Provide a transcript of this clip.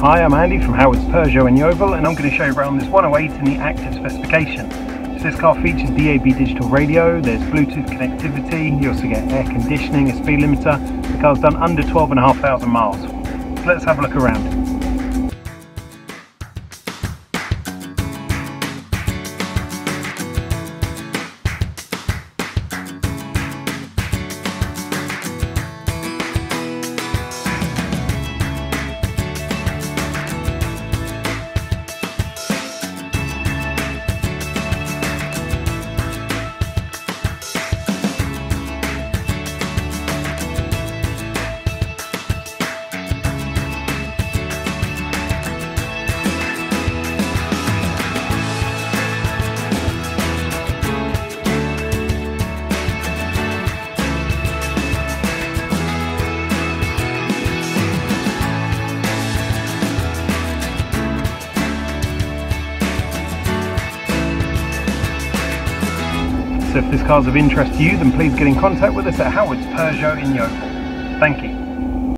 Hi, I'm Andy from Howard's Peugeot in Yeovil, and I'm going to show you around this 108 in the active specification. So this car features DAB digital radio, there's Bluetooth connectivity, you also get air conditioning, a speed limiter. The car's done under 12,500 miles. So let's have a look around. So if this car's of interest to you, then please get in contact with us at Howard's Peugeot in Yeovil. Thank you.